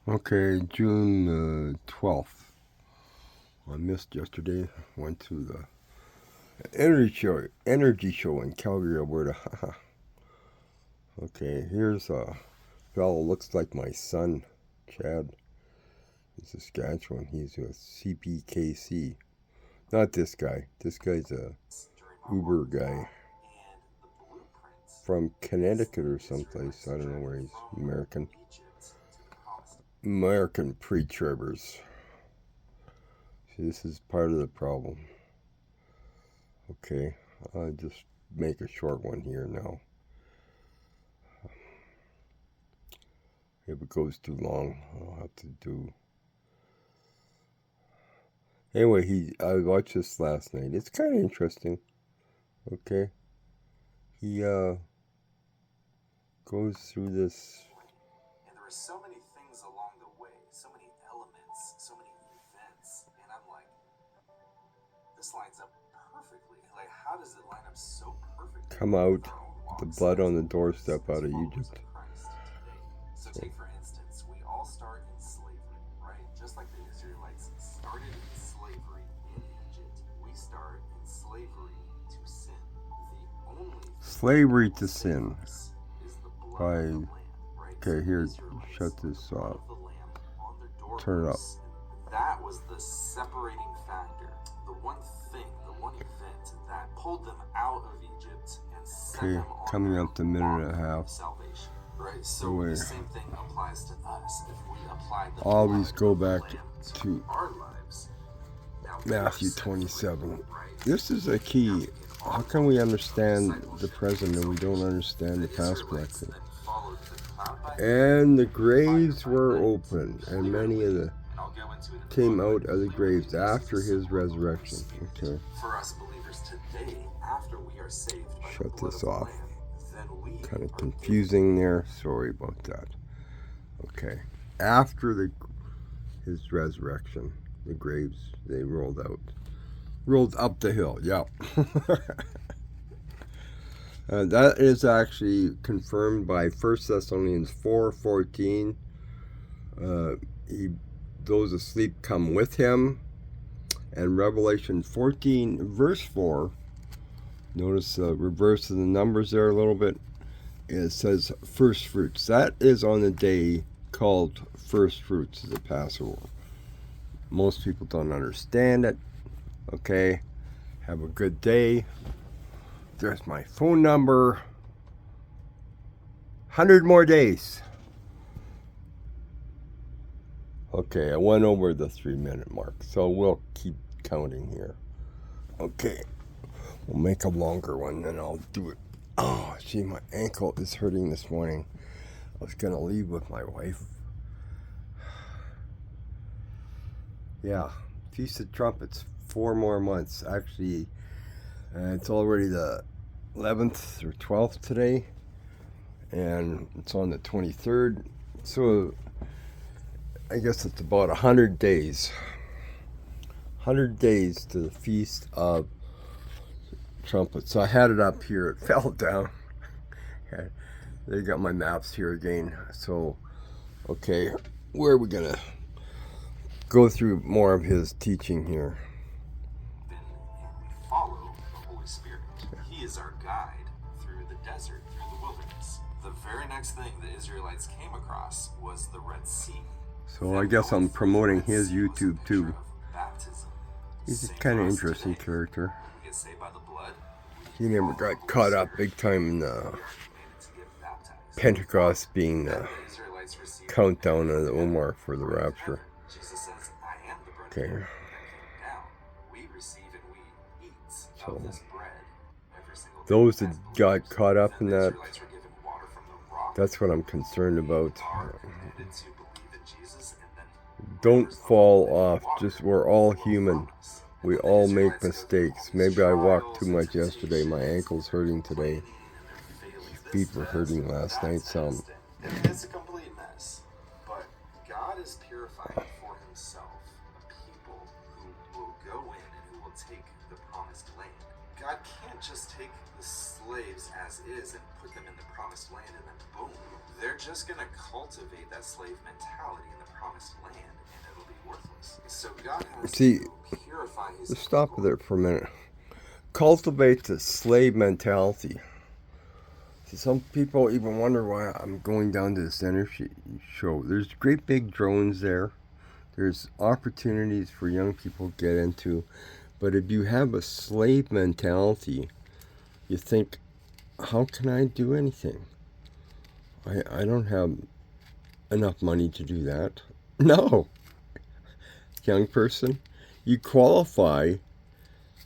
Okay, June 12th. I missed yesterday. Went to the energy show in Calgary, Alberta. Okay, here's a fellow looks like my son, Chad. He's Saskatchewan. He's with CPKC. Not this guy. This guy's a Uber guy from Connecticut or someplace. I don't know where he's. American pre-tribbers. See, this is part of the problem. Okay, I'll just make a short one here now. If it goes too long, I'll have to do. Anyway, I watched this last night. It's kind of interesting. Okay, he goes through this. And there are so many things along the way, so many elements, so many events, and I'm like, this lines up perfectly. Like, how does it line up so perfectly? Come out, the blood on the doorstep out of Egypt. So take for instance, we all start in slavery, right? Just like the Israelites started in slavery in Egypt. We start in slavery to sin. The only slavery to sin. By okay, here, shut this off. Turn it up. That was the separating factor. The one thing, the one event that pulled them out of Egypt and set them on coming up to a minute and a half. Salvation. Right, so the same thing applies to us. If we apply the always go back to our lives, Matthew 27. This is a key. How can we understand the present and we don't understand the past correctly? And the graves were open, and many of the came out of the graves after his resurrection. Okay. For us believers today, after we are saved, shut this off. Kind of confusing there. Sorry about that. Okay. After his resurrection, the graves, they rolled up the hill. Yep. That is actually confirmed by 1 Thessalonians 4:14. Those asleep come with him. And Revelation 14 verse 4. Notice the reverse of the numbers there a little bit. It says first fruits. That is on the day called first fruits of the Passover. Most people don't understand it. Okay. Have a good day. There's my phone number. 100 more days. Okay, I went over the 3-minute mark, so we'll keep counting here. Okay, we'll make a longer one, then I'll do it. Oh, see, my ankle is hurting this morning. I was going to leave with my wife. Yeah, Feast of Trumpets, 4 more months. Actually, it's already the 11th or 12th today, and it's on the 23rd. So I guess it's about 100 days. 100 days to the Feast of Trumpets. So I had it up here. It fell down. They got my maps here again. So, okay, where are we going to go through more of his teaching here? And we follow the Holy Spirit. He is our guide through the desert, through the wilderness. The very next thing the Israelites came across was the Red Sea. So I guess I'm promoting his YouTube too. He's a kind of interesting character. He never got caught up big time in the Pentecost being the countdown of the Omar for the rapture. Okay. So those that got caught up in that, that's what I'm concerned about. Don't fall off. Just, we're all human. We all make mistakes. Maybe I walked too much yesterday. My ankle's hurting today. My feet were hurting last night some. It's a complete mess. But God is purifying for himself a people who will go in and who will take the promised land. God can't just take the slaves as is and put them in the promised land and then boom, they're just going to cultivate that slave mentality in the promised land, and it'll be worthless. So God has to purify his Let's stop there for a minute. Cultivate the slave mentality. See, some people even wonder why I'm going down to this energy show. There's great big drones there. There's opportunities for young people to get into. But if you have a slave mentality, you think, how can I do anything? I don't have enough money to do that. No. Young person, you qualify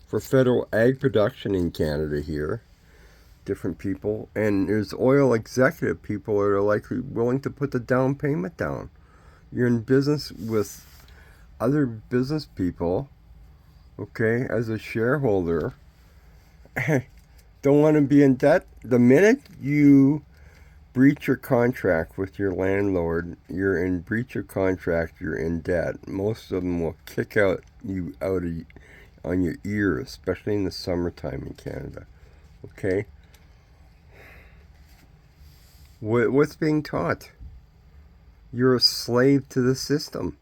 for federal ag production in Canada here. Different people. And there's oil executive people that are likely willing to put the down payment down. You're in business with other business people, okay, as a shareholder. Don't want to be in debt. The minute you breach your contract with your landlord, you're in breach of contract, you're in debt. Most of them will kick you out on your ear, especially in the summertime in Canada. Okay? What's being taught? You're a slave to the system.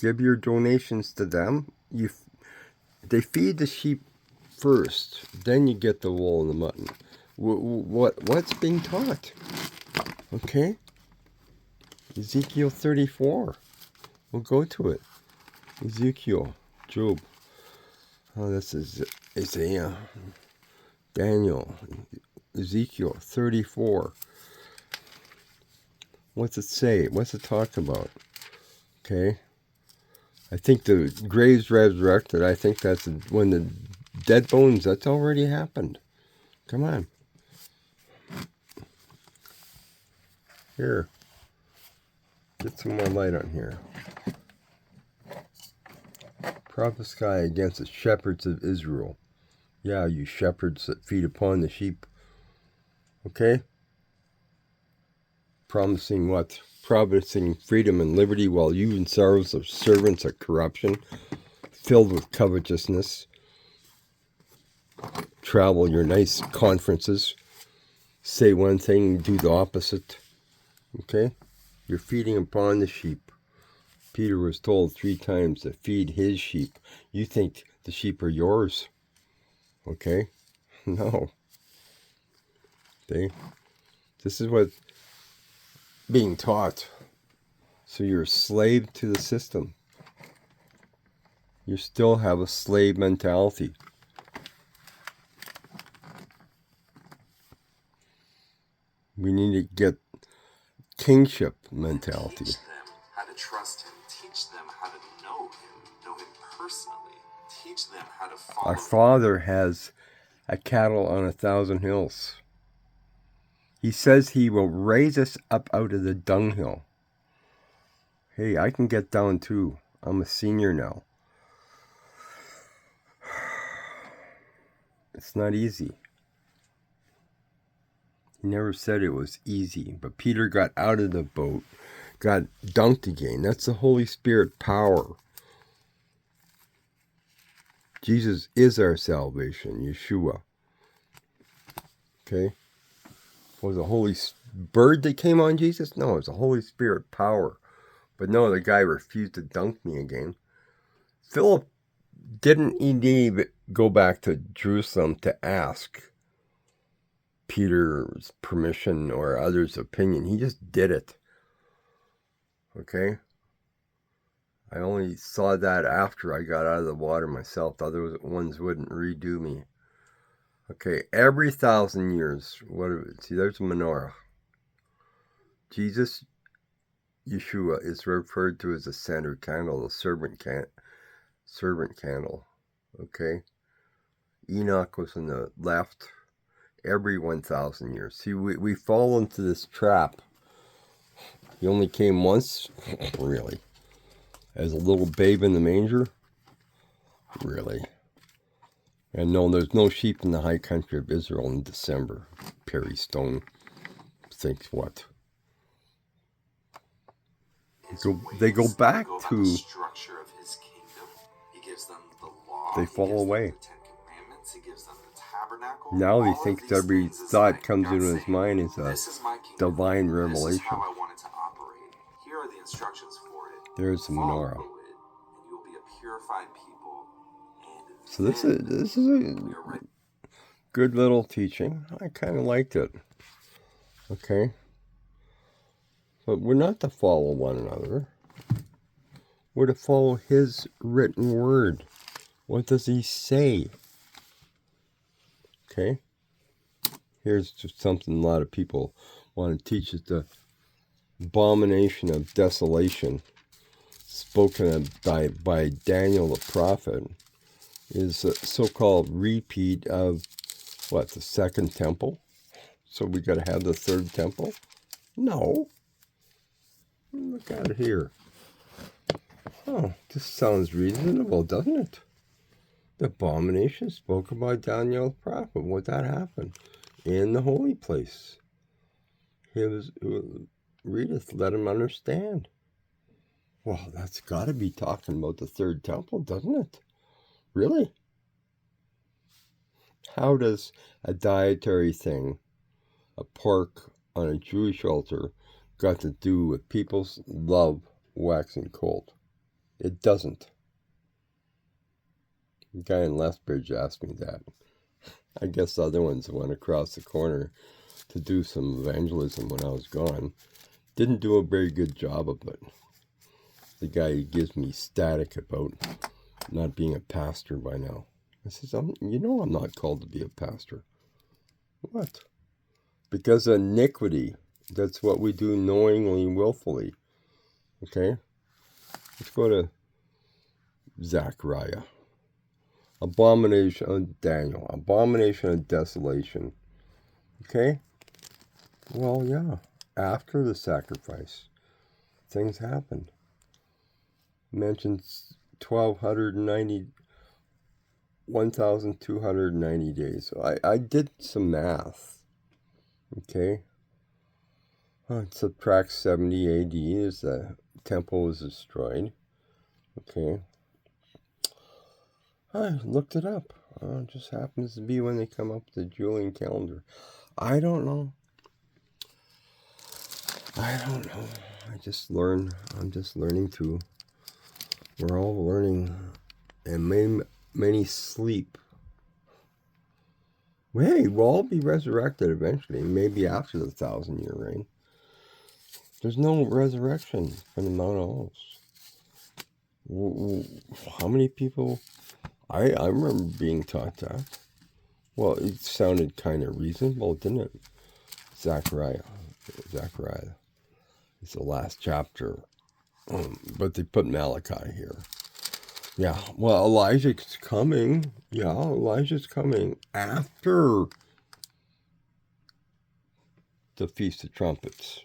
Give your donations to them. They feed the sheep first, then you get the wool and the mutton. What's being taught? Okay? Ezekiel 34. We'll go to it. Ezekiel, Job. Oh, this is Isaiah, Daniel, Ezekiel 34. What's it say? What's it talk about? Okay? I think the graves resurrected. I think that's when the dead bones, that's already happened. Come on. Here. Get some more light on here. Prophesy against the shepherds of Israel. Yeah, you shepherds that feed upon the sheep. Okay? Promising what? Promising freedom and liberty while you yourselves are servants of corruption, filled with covetousness. Travel your nice conferences. Say one thing, do the opposite. Okay? You're feeding upon the sheep. Peter was told 3 times to feed his sheep. You think the sheep are yours. Okay? No. Okay? This is what being taught. So you're a slave to the system. You still have a slave mentality. We need to get kingship mentality. Teach them how to trust him. Teach them how to know him personally. Teach them how to follow Our Father has a cattle on 1,000 hills. He says he will raise us up out of the dunghill. Hey, I can get down too. I'm a senior now. It's not easy. He never said it was easy, but Peter got out of the boat, got dunked again. That's the Holy Spirit power. Jesus is our salvation, YESHUA. Okay? Was a holy bird that came on Jesus? No, it was the Holy Spirit power. But no, the guy refused to dunk me again. Philip didn't even go back to Jerusalem to ask Peter's permission or others' opinion. He just did it. Okay? I only saw that after I got out of the water myself. The other ones wouldn't redo me. Okay, every 1,000 years, see, there's a menorah. Jesus, YESHUA, is referred to as the center candle, the servant candle. Okay? Enoch was on the left. Every 1,000 years. See, we fall into this trap. He only came once? Really? As a little babe in the manger? Really? And no, there's no sheep in the high country of Israel in December. Perry Stone thinks what? They go back to... structure of his kingdom. He gives them the law. They fall away. The 10 Commandments. He gives them the tabernacle. Now he All of thinks these every things is thought like comes God into his saying, mind is a this is my kingdom. divine This is revelation. how I want it to operate. Here are the instructions for it. There's the Follow menorah. it, and you will be a purified people. And So this is a we are ready. good little teaching. I kind of liked it. Okay. But we're not to follow one another. We're to follow his written word. What does he say? Okay. Here's just something a lot of people want to teach us: the abomination of desolation, spoken of by Daniel the prophet, is a so-called repeat of, what, the second temple? So we got to have the third temple? No. Look at it here. Oh, this sounds reasonable, doesn't it? The abomination spoken by Daniel the prophet. Would that happen in the holy place? Who readeth, let him understand. Well, that's got to be talking about the third temple, doesn't it? Really? How does a dietary thing, a pork on a Jewish altar, got to do with people's love waxing cold? It doesn't. The guy in Lethbridge asked me that. I guess the other ones went across the corner to do some evangelism when I was gone. Didn't do a very good job of it. The guy gives me static about not being a pastor by now. I says, you know I'm not called to be a pastor. What? Because of iniquity. That's what we do knowingly, willfully. Okay? Let's go to Zechariah. Abomination of Daniel. Abomination of desolation. Okay? Well, yeah. After the sacrifice, things happened. Mentions 1,290 days. So I did some math. Okay? Subtract 70 AD as the temple was destroyed. Okay? I looked it up. It just happens to be when they come up with the Julian calendar. I don't know. I just learn. I'm just learning too. We're all learning, and many sleep. Hey, we'll all be resurrected eventually, maybe after the 1,000-year reign. There's no resurrection from the Mount Olives. How many people? I remember being taught that. Well, it sounded kind of reasonable, didn't it? Zechariah. It's the last chapter. But they put Malachi here. Yeah, well, Elijah's coming. Yeah, Elijah's coming after the Feast of Trumpets.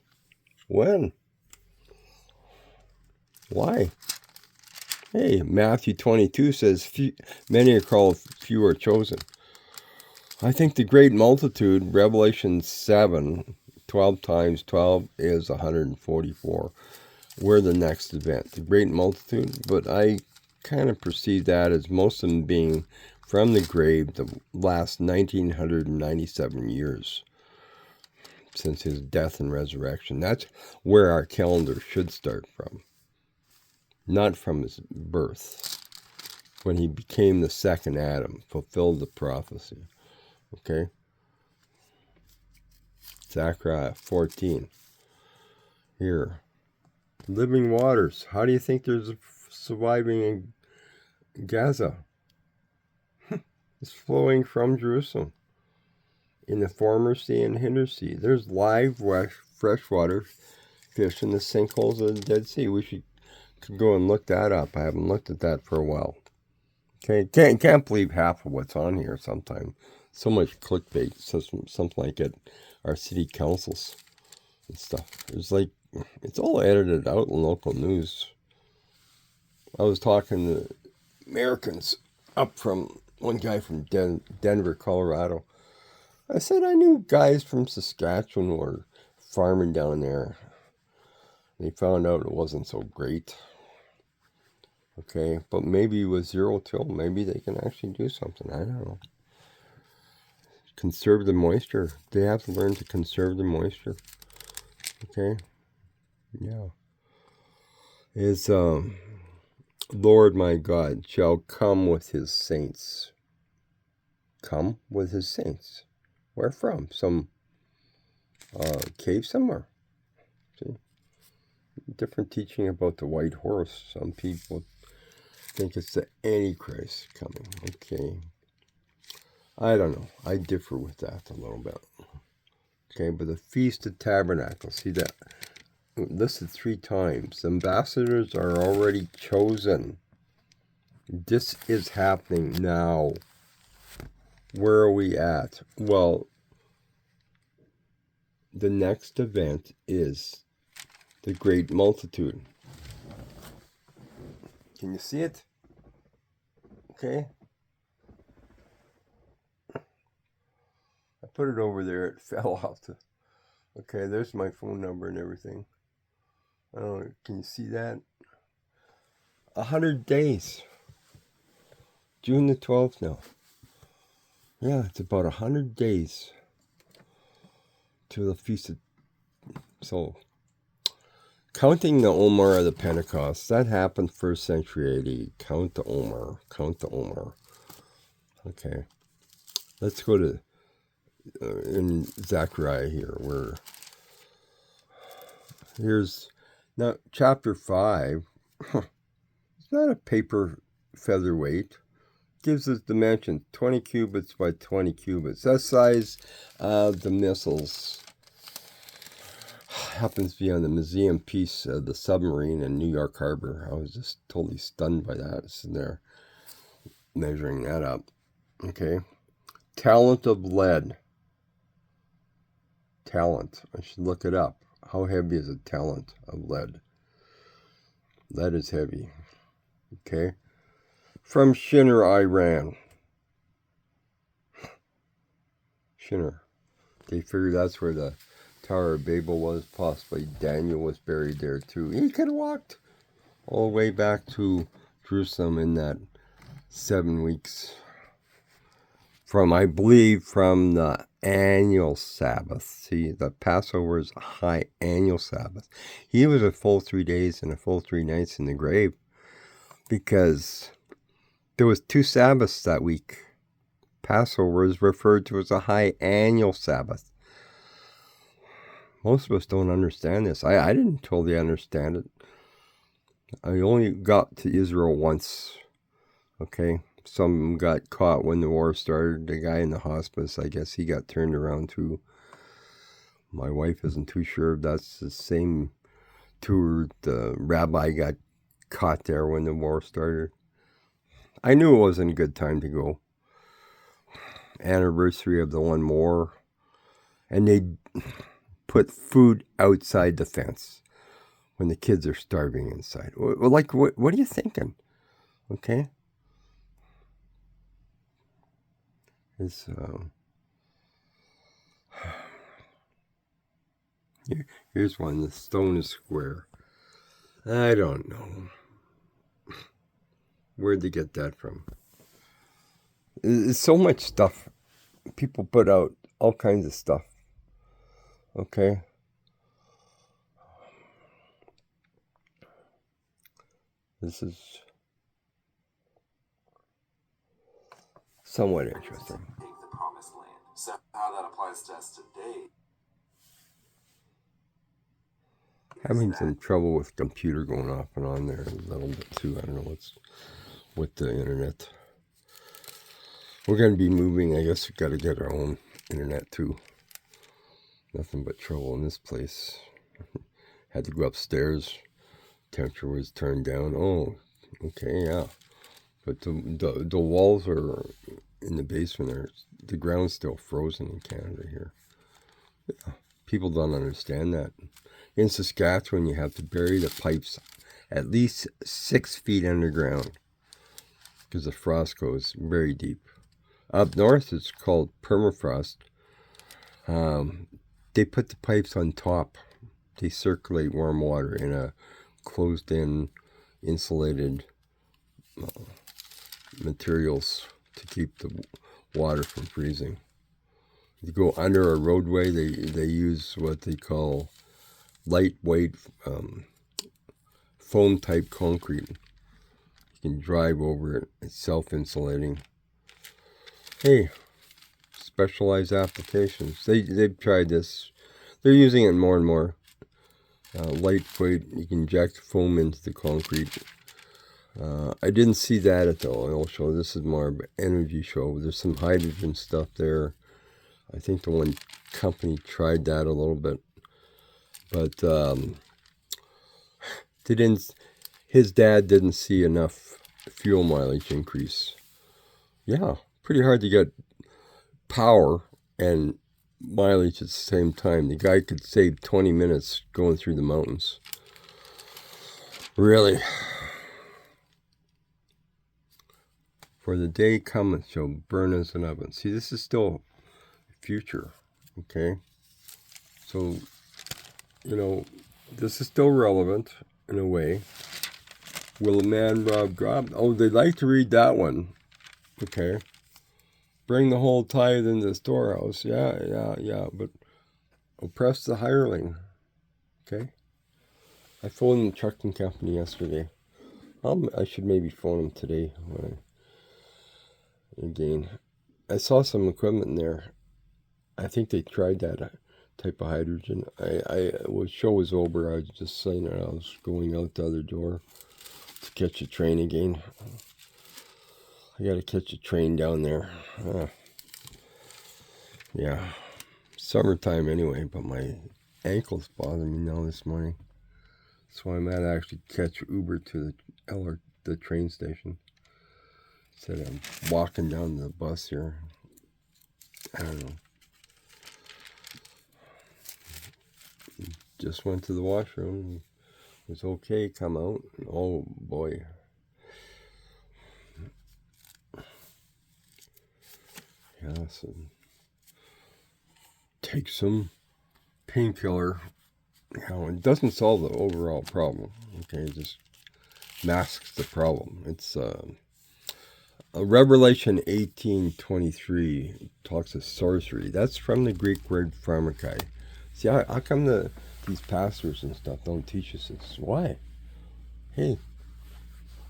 When? Why? Hey, Matthew 22 says, many are called, few are chosen. I think the great multitude, Revelation 7, 12 times 12 is 144. We're the next event, the great multitude. But I kind of perceive that as most of them being from the grave the last 1,997 years since his death and resurrection. That's where our calendar should start from. Not from his birth, when he became the second Adam, fulfilled the prophecy. Okay? Zechariah 14. Here. Living waters. How do you think there's surviving in Gaza? It's flowing from Jerusalem. In the former sea and hinder sea. There's live freshwater fish in the sinkholes of the Dead Sea. We could go and look that up. I haven't looked at that for a while. Okay, can't believe half of what's on here sometimes. So much clickbait, something like at our city councils and stuff. It's all edited out in local news. I was talking to Americans up from one guy from Denver, Colorado. I said I knew guys from Saskatchewan who were farming down there. They found out it wasn't so great. Okay, but maybe with zero till, maybe they can actually do something. I don't know. conserve the moisture. They have to learn to conserve the moisture. Okay? Yeah. Is Lord my God shall come with his saints. Come with his saints. Where from? Some cave somewhere. See? Different teaching about the white horse. Some people think it's the Antichrist coming. Okay. I don't know. I differ with that a little bit. Okay, but the Feast of Tabernacles, see that listed 3 times. Ambassadors are already chosen. This is happening now. Where are we at? Well, the next event is the Great Multitude. Can you see it? Okay. I put it over there. It fell off the... Okay, there's my phone number and everything. Oh, can you see that? 100 days. June the 12th now. Yeah, it's about 100 days to the Feast of... So, counting the Omer of the Pentecost, that happened 1st century AD. Count the Omer. Count the Omer. Okay. Let's go to... in Zechariah here, where... Here's... Now, chapter 5... It's not a paper featherweight. Gives us dimensions 20 cubits by 20 cubits. That size of the missiles happens to be on the museum piece of the submarine in New York Harbor. I was just totally stunned by that. Sitting there measuring that up. Okay. Talent of lead. Talent. I should look it up. How heavy is a talent of lead? Lead is heavy. Okay. From Shinar, Iran. Shinar. They figured that's where the Tower of Babel was. Possibly Daniel was buried there too. He could have walked all the way back to Jerusalem in that 7 weeks. From, I believe, from the annual Sabbath. See, the Passover is a high annual Sabbath. He was a full 3 days and a full 3 nights in the grave. Because there was 2 Sabbaths that week. Passover is referred to as a high annual Sabbath. Most of us don't understand this. I didn't totally understand it. I only got to Israel once. Okay. Some got caught when the war started. The guy in the hospice, I guess he got turned around too. My wife isn't too sure if that's the same tour. The rabbi got caught there when the war started. I knew it wasn't a good time to go. Anniversary of the one war. And they put food outside the fence when the kids are starving inside. Well, like, what are you thinking? Okay. It's, here's one. The stone is square. I don't know. Where'd they get that from? There's so much stuff. People put out all kinds of stuff. Okay. This is somewhat interesting. Take the promised land. So how that applies to us today. Having some trouble with computer going off and on there a little bit too. I don't know what's with the internet. We're going to be moving. I guess we've got to get our own internet too. Nothing but trouble in this place. Had to go upstairs. Temperature was turned down. Oh, okay, yeah. But the walls are in the basement. The ground's still frozen in Canada here. Yeah, people don't understand that. In Saskatchewan, you have to bury the pipes at least 6 feet underground because the frost goes very deep. Up north, it's called permafrost. They put the pipes on top. They circulate warm water in a closed-in, insulated materials to keep the water from freezing. You go under a roadway, they use what they call lightweight foam type concrete. You can drive over it. It's self-insulating. Hey, specialized applications. They've tried this. They're using it more and more. Lightweight, you can inject foam into the concrete. I didn't see that at the oil show. This is more of an energy show. There's some hydrogen stuff there. I think the one company tried that a little bit. But his dad didn't see enough fuel mileage increase. Yeah, pretty hard to get power and mileage at the same time. The guy could save 20 minutes going through the mountains. Really. For the day cometh shall burn as an oven. See, this is still future, okay? So, you know, this is still relevant in a way. Will a man rob God? Oh, they like to read that one, okay? Bring the whole tithe into the storehouse. Yeah, but oppress the hireling, okay? I phoned the trucking company yesterday. I should maybe phone them today again. I saw some equipment in there. I think they tried that type of hydrogen. Show was over. I was just saying that I was going out the other door to catch a train again. I got to catch a train down there. Yeah, summertime anyway, but my ankle's bothering me now this morning. So I might actually catch Uber to the train station. Instead of walking down the bus here. I don't know. Just went to the washroom. It was okay. Come out. Oh boy. Yeah, so take some painkiller. You know, it doesn't solve the overall problem. Okay, it just masks the problem. It's Revelation 18:23 talks of sorcery. That's from the Greek word pharmakai. See, how come these pastors and stuff don't teach us this? Why? Hey,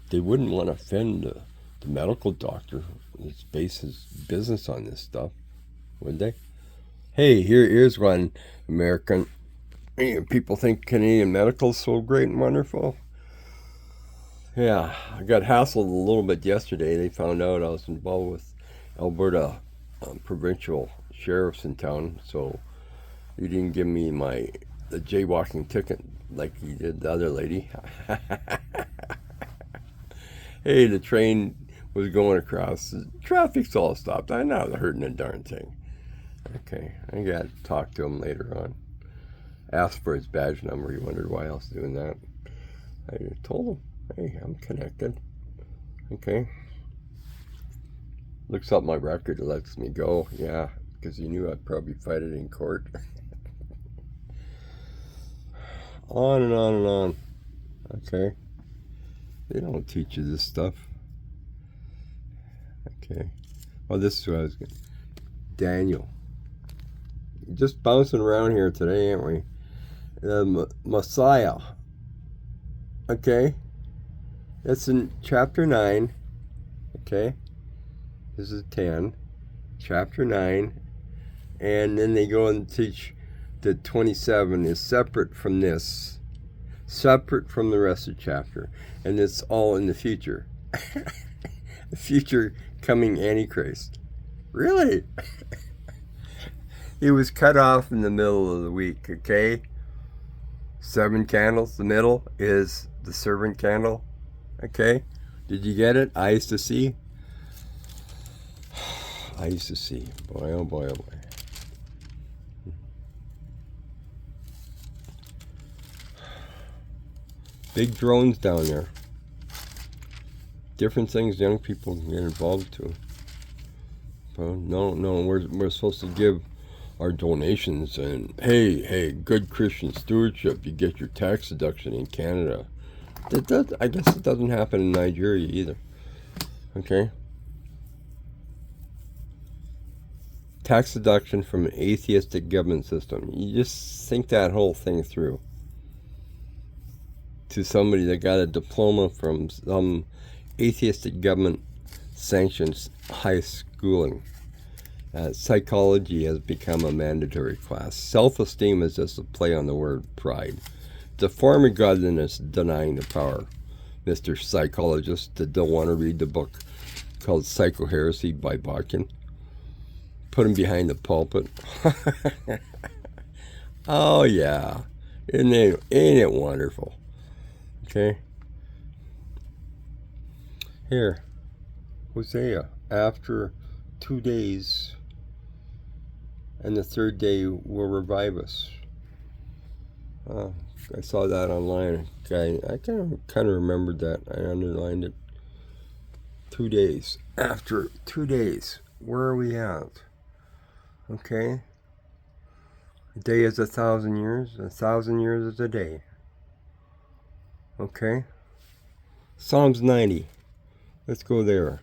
they wouldn't want to offend the medical doctor who's based his business on this stuff, would they? Hey, here's one American. People think Canadian medical's so great and wonderful. Yeah, I got hassled a little bit yesterday. They found out I was involved with Alberta provincial sheriffs in town, so he didn't give me the jaywalking ticket like he did the other lady. Hey, the train was going across. The traffic's all stopped. I'm not hurting a darn thing. Okay, I got to talk to him later on. Asked for his badge number. He wondered why I was doing that. I told him, hey, I'm connected. Okay. Looks up my record. It lets me go. Yeah, because he knew I'd probably fight it in court. On and on and on. Okay. They don't teach you this stuff. Okay. Oh, this is what I was going to... Daniel. Just bouncing around here today, aren't we? The Messiah. Okay. That's in chapter 9. Okay. This is 10. Chapter 9. And then they go and teach that 27 is separate from this. Separate from the rest of the chapter. And it's all in the future. The future coming Antichrist. Really? He was cut off in the middle of the week, okay? 7 candles. The middle is the servant candle. Okay? Did you get it? Eyes to see? Eyes to see. Boy, oh boy, oh boy. Big drones down there. Different things young people can get involved to. Well, no, we're supposed to give our donations and hey, good Christian stewardship. You get your tax deduction in Canada. I guess it doesn't happen in Nigeria either. Okay. tax deduction from an atheistic government system. You just think that whole thing through. To somebody that got a diploma from some atheistic government sanctioned high schooling. Psychology has become a mandatory class. Self-esteem is just a play on the word pride. It's a form of godliness denying the power. Mr. Psychologist that don't want to read the book called Psycho-Heresy by Bodkin. Put him behind the pulpit. Oh yeah. Ain't it wonderful? Okay. Here. Hosea. After 2 days, and the third day will revive us. I saw that online. I kind of remembered that. I underlined it. 2 days. After 2 days, where are we at? Okay. A day is 1,000 years. 1,000 years is a day. Okay. Psalms 90. Let's go there.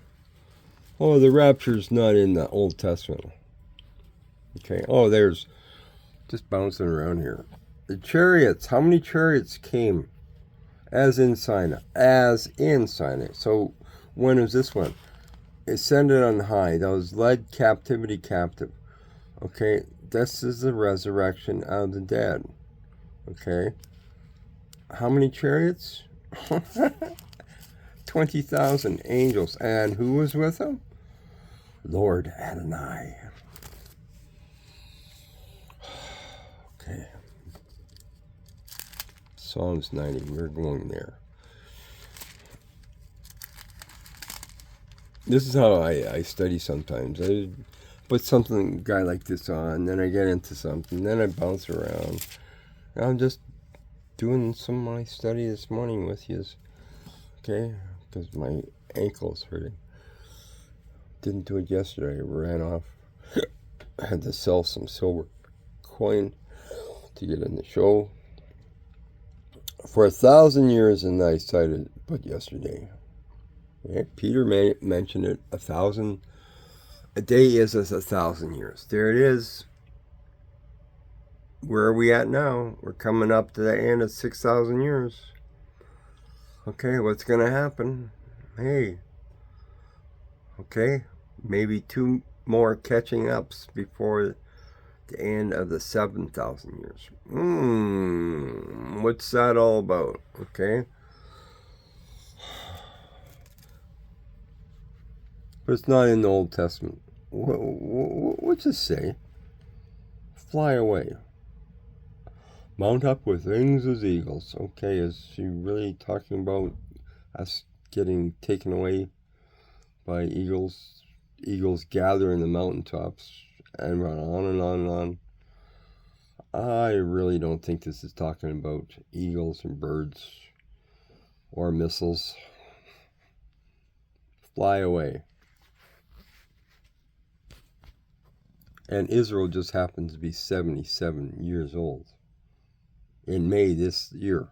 Oh, the rapture's not in the Old Testament. Okay. Oh, there's just bouncing around here. The chariots. How many chariots came as in Sinai? As in Sinai. So when was this one? Ascended on high. That was led captivity captive. Okay. This is the resurrection of the dead. Okay. How many chariots? 20,000 angels. And who was with them? Lord Adonai. Okay. Psalms 90. We're going there. This is how I study sometimes. I put something, guy like this on, then I get into something, then I bounce around. I'm just doing some of my study this morning with you. Okay? Because my ankle's hurting. Didn't do it yesterday. I ran off. I had to sell some silver coin to get in the show. For 1,000 years, and I cited but yesterday. Okay? Peter mentioned it. 1,000. A day is as 1,000 years. There it is. Where are we at now? We're coming up to the end of 6,000 years. Okay, what's going to happen? Hey. Okay, maybe 2 more catching ups before the end of the 7,000 years. What's that all about? Okay. But it's not in the Old Testament. What's it say? Fly away. Mount up with wings as eagles. Okay, is she really talking about us getting taken away by eagles? Eagles gather in the mountaintops and run on and on and on. I really don't think this is talking about eagles and birds or missiles. Fly away. And Israel just happens to be 77 years old. In May this year.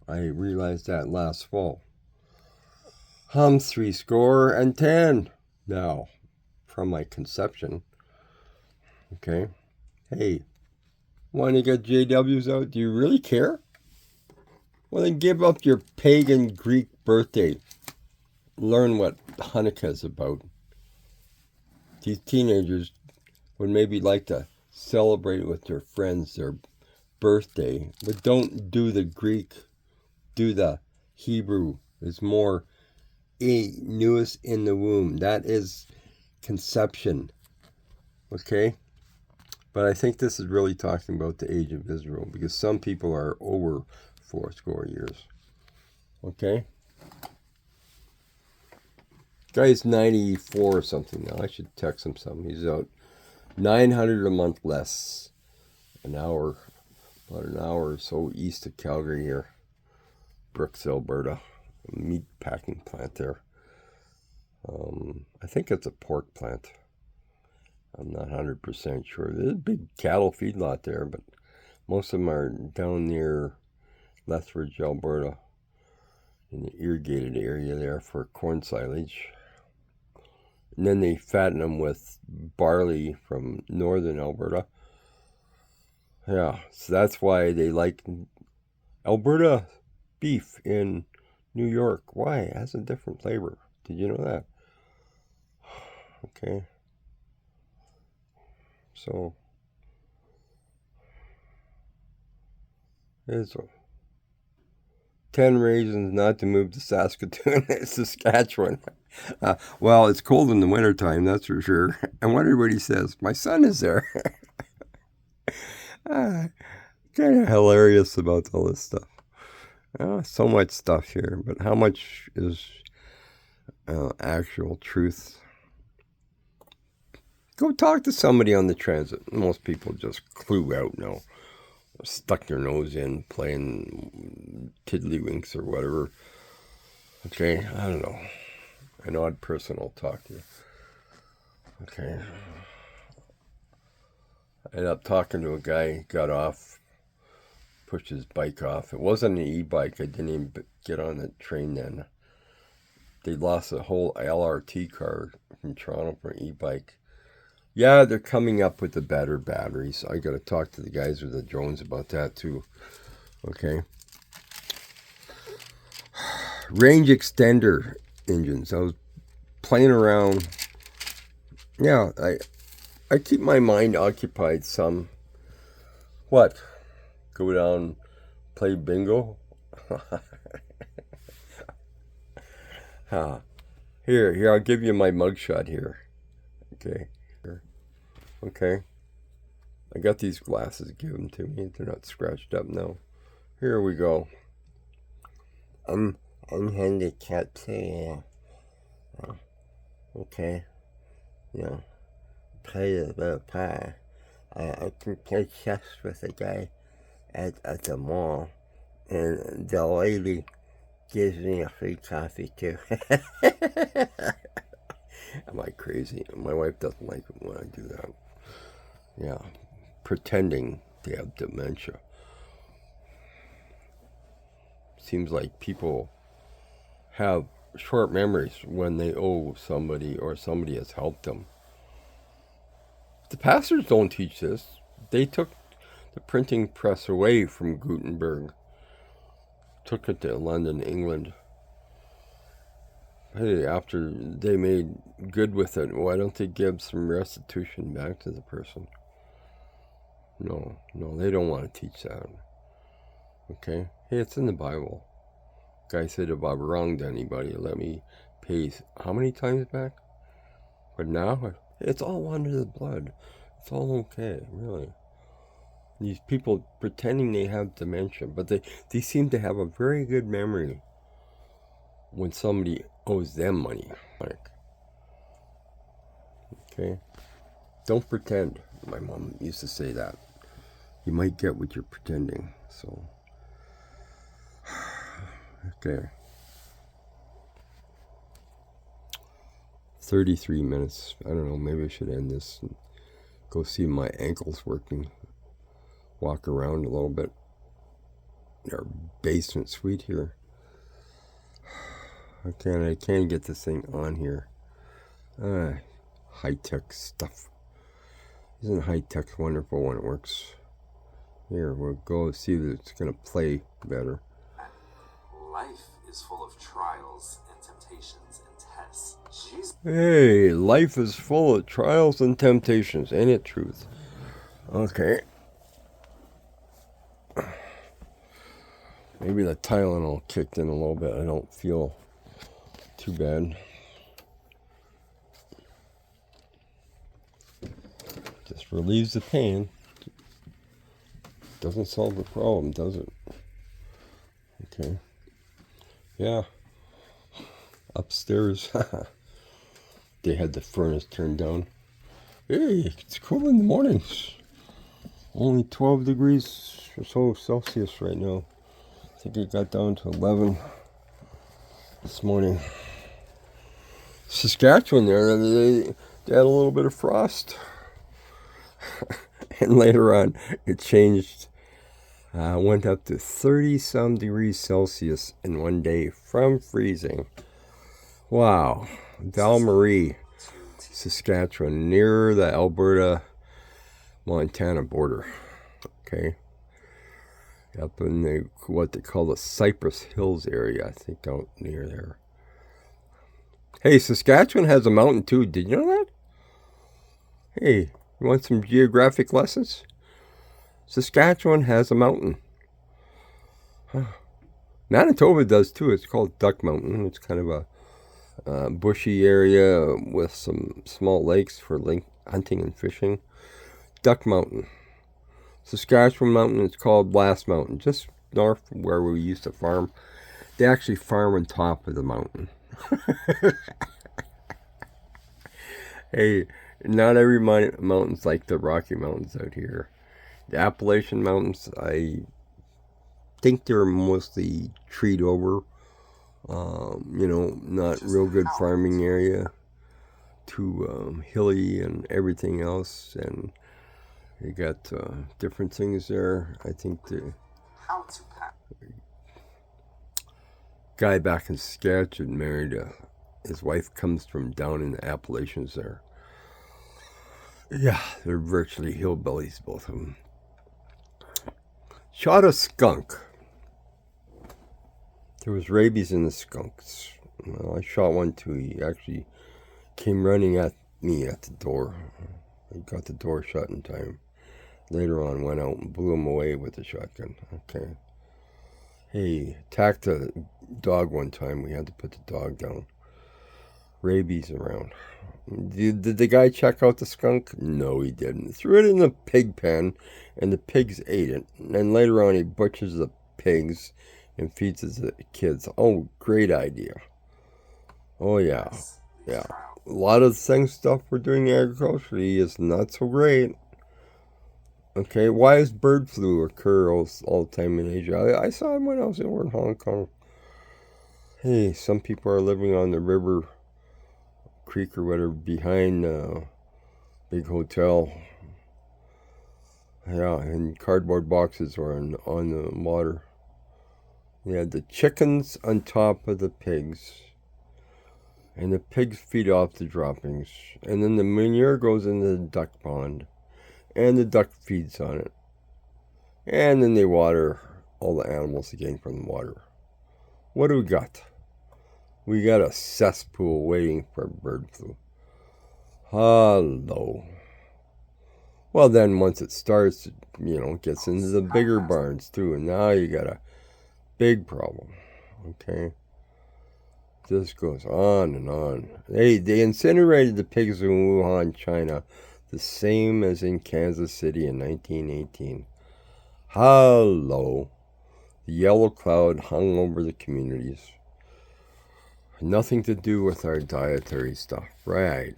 I realized that last fall. I'm 70 now from my conception. Okay. Hey, want to get JWs out? Do you really care? Well, then give up your pagan Greek birthday. Learn what Hanukkah is about. These teenagers would maybe like to celebrate with their friends their birthday, but don't do the Greek, do the Hebrew. It's more newest in the womb. That is conception. Okay? But I think this is really talking about the age of Israel, because some people are over 80 years. Okay? Guy's 94 or something now. I should text him something. He's out 900 a month less. About an hour or so east of Calgary here. Brooks, Alberta. A meat packing plant there. I think it's a pork plant. I'm not 100% sure. There's a big cattle feedlot there, but most of them are down near Lethbridge, Alberta, in the irrigated area there for corn silage. And then they fatten them with barley from northern Alberta. Yeah, so that's why they like Alberta beef in New York. Why? It has a different flavor. Did you know that? Okay. So, here's 10 reasons not to move to Saskatoon, Saskatchewan. Well, it's cold in the wintertime, that's for sure. And what everybody says, my son is there. Kind of hilarious about all this stuff. So much stuff here, but how much is actual truth? Go talk to somebody on the transit. Most people just clue out now. Stuck their nose in playing tiddlywinks or whatever. Okay, I don't know. An odd person will talk to you. Okay. I ended up talking to a guy, got off, pushed his bike off. It wasn't an e-bike. I didn't even get on the train then. They lost a whole LRT car from Toronto for an e-bike. Yeah, they're coming up with the better batteries. I got to talk to the guys with the drones about that too. Okay. Range extender engines. I was playing around. Yeah, I keep my mind occupied some. What? Go down, play bingo? Here, I'll give you my mugshot here. Okay. Okay. I got these glasses given to me. They're not scratched up now. Here we go. I'm handicapped too, yeah. Okay. Yeah. Play a bit of pie. I can play chess with a guy at the mall. And the lady gives me a free coffee too. Am I crazy? My wife doesn't like it when I do that. Yeah, pretending they have dementia. Seems like people have short memories when they owe somebody or somebody has helped them. The pastors don't teach this. They took the printing press away from Gutenberg. Took it to London, England. Hey, after they made good with it, why don't they give some restitution back to the person? No, they don't want to teach that. Okay? Hey, it's in the Bible. Guy said, if I've wronged anybody, let me pay how many times back? But now, it's all under the blood. It's all okay, really. These people pretending they have dementia, but they seem to have a very good memory when somebody owes them money. Okay? Don't pretend. My mom used to say that. You might get what you're pretending. So, okay. 33 minutes. I don't know. Maybe I should end this and go see my ankles working. Walk around a little bit. Our basement suite here. I can't get this thing on here. High-tech stuff. Isn't high-tech wonderful when it works? Here, we'll go see if it's going to play better. Life is full of trials and temptations and tests. Hey, life is full of trials and temptations. Ain't it truth? Okay. Maybe the Tylenol kicked in a little bit. I don't feel too bad. Just relieves the pain. Doesn't solve the problem, does it? Okay. Yeah. Upstairs, they had the furnace turned down. Hey, it's cool in the mornings. Only 12 degrees or so Celsius right now. I think it got down to 11 this morning. Saskatchewan there, they had a little bit of frost. And later on, it changed. Went up to 30-some degrees Celsius in one day from freezing. Wow. Val Marie. Saskatchewan, near the Alberta-Montana border. Okay. Up in the, what they call the Cypress Hills area, I think, out near there. Hey, Saskatchewan has a mountain too. Did you know that? Hey, you want some geographic lessons? Saskatchewan has a mountain. Huh. Manitoba does too. It's called Duck Mountain. It's kind of a bushy area with some small lakes for hunting and fishing. Duck Mountain. Saskatchewan Mountain is called Last Mountain, just north of where we used to farm. They actually farm on top of the mountain. Hey, not every mountain's like the Rocky Mountains out here. The Appalachian Mountains, I think they're mostly treed over. Not real good farming area. Too hilly and everything else. And you got different things there. I think the guy back in Saskatchewan married his wife comes from down in the Appalachians there. Yeah, they're virtually hillbillies, both of them. Shot a skunk. There was rabies in the skunks. Well, I shot one too. He actually came running at me at the door. I got the door shut in time. Later on, went out and blew him away with the shotgun. Okay. Hey, attacked a dog one time. We had to put the dog down. Rabies around. Did the guy check out the skunk? No, he didn't. Threw it in the pig pen, and the pigs ate it. And then later on, he butchers the pigs and feeds it to the kids. Oh, great idea. Oh, yeah. Yeah. A lot of the stuff we're doing agriculturally is not so great. Okay, why does bird flu occur all the time in Asia? I saw it when I was over in Hong Kong. Hey, some people are living on the river, creek or whatever, behind a big hotel. Yeah, in cardboard boxes or on the water. They had the chickens on top of the pigs. And the pigs feed off the droppings. And then the manure goes into the duck pond. And the duck feeds on it. And then they water all the animals again from the water. What do we got? We got a cesspool waiting for bird flu. Hello. Well, then once it starts, it gets into the bigger barns too. And now you got a big problem. Okay. This goes on and on. They incinerated the pigs in Wuhan, China, the same as in Kansas City in 1918. Hello. The yellow cloud hung over the communities. Nothing to do with our dietary stuff. Right.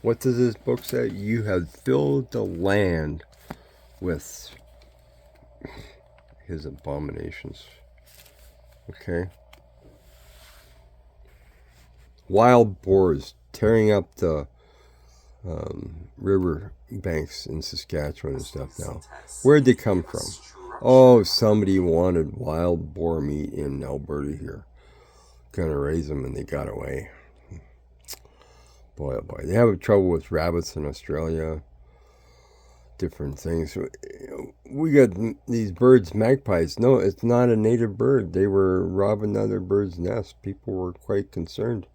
What does this book say? You have filled the land with his abominations. Okay. Wild boars tearing up the river banks in Saskatchewan and stuff now. Where'd they come from? Oh, somebody wanted wild boar meat in Alberta here. Gonna raise them and they got away. Boy, oh boy. They have trouble with rabbits in Australia. Different things. We got these birds, magpies. No, it's not a native bird. They were robbing other birds' nests. People were quite concerned.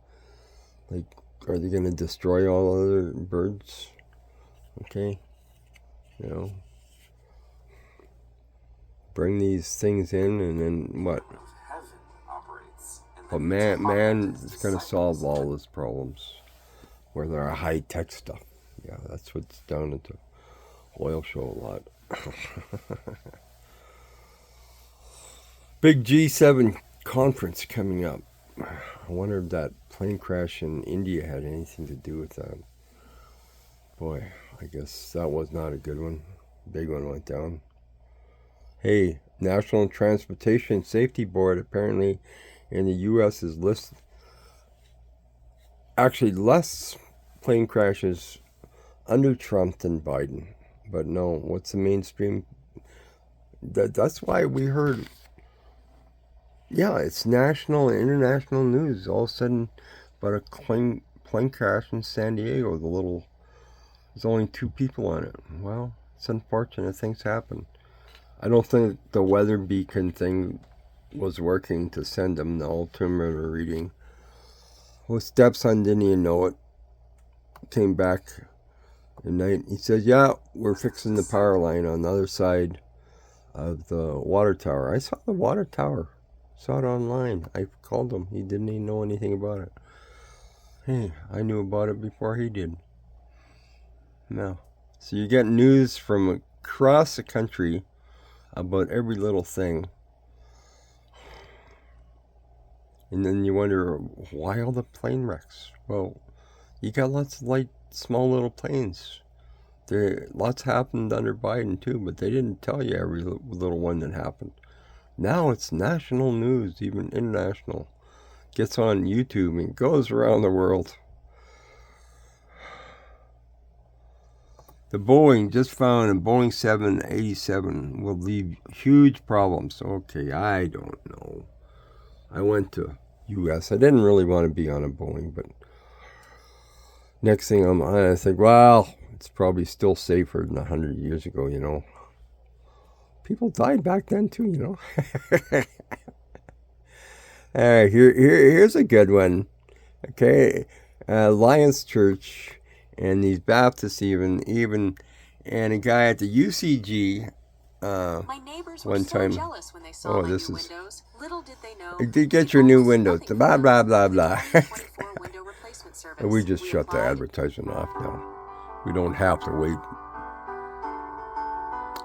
Like, are they going to destroy all other birds? Okay. Bring these things in and then what? But man is going to solve all those problems with our high-tech stuff. Yeah, that's what's down at the oil show a lot. Big G7 conference coming up. I wonder if that plane crash in India had anything to do with that. Boy, I guess that was not a good one. Big one went down. Hey, National Transportation Safety Board apparently in the U.S. is listed. Actually, less plane crashes under Trump than Biden. But no, what's the mainstream? That's why we heard... Yeah, it's national and international news all of a sudden about a plane plane crash in San Diego. There's only 2 people on it. Well, it's unfortunate. Things happen. I don't think the weather beacon thing was working to send them the altimeter reading. Well, stepson didn't even know it. Came back at night. He said, yeah, we're fixing the power line on the other side of the water tower. I saw the water tower. Saw it online. I called him. He didn't even know anything about it. Hey, I knew about it before he did. No. So you get news from across the country about every little thing. And then you wonder, why all the plane wrecks? Well, you got lots of light, small little planes. Lots happened under Biden too, but they didn't tell you every little one that happened. Now it's national news, even international. Gets on YouTube and goes around the world. The Boeing just found a Boeing 787 will leave huge problems. Okay, I don't know. I went to U.S. I didn't really want to be on a Boeing, but next thing I think, well, it's probably still safer than 100 years ago, you know. People died back then too, you know. All right, here's a good one. Okay, Alliance Church and these Baptists even, and a guy at the UCG. My neighbors were one so time. jealous when they saw my this new is. windows. Little did they know. Did get your new windows. Blah blah blah blah. 24 window replacement service. We just shut the advertisement off now. We don't have to wait.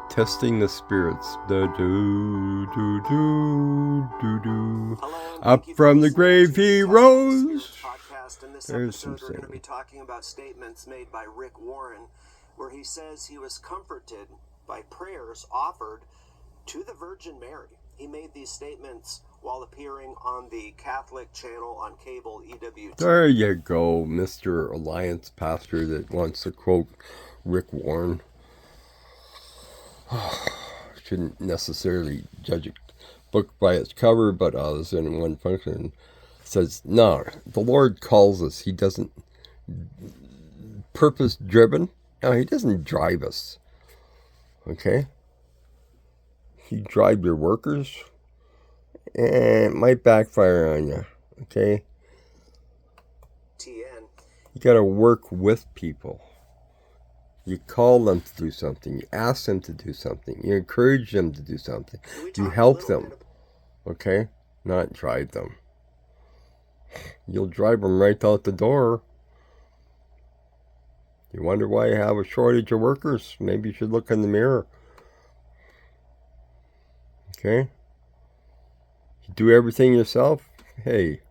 Testing the spirits. Do do do do do do. Up from the grave he rose. There's some we're going to be talking about statements made by Rick Warren, where he says he was comforted by prayers offered to the Virgin Mary. He made these statements while appearing on the Catholic channel on cable EWT. There you go, Mr. Alliance pastor that wants to quote Rick Warren. Shouldn't necessarily judge a book by its cover, but I was in one function. Says, no, the Lord calls us. He doesn't purpose driven. No, he doesn't drive us. Okay? He drive your workers, and it might backfire on you. Okay? You got to work with people. You call them to do something. You ask them to do something. You encourage them to do something. You help them. Okay? Not drive them. You'll drive them right out the door. You wonder why you have a shortage of workers? Maybe you should look in the mirror. Okay? You do everything yourself? Hey,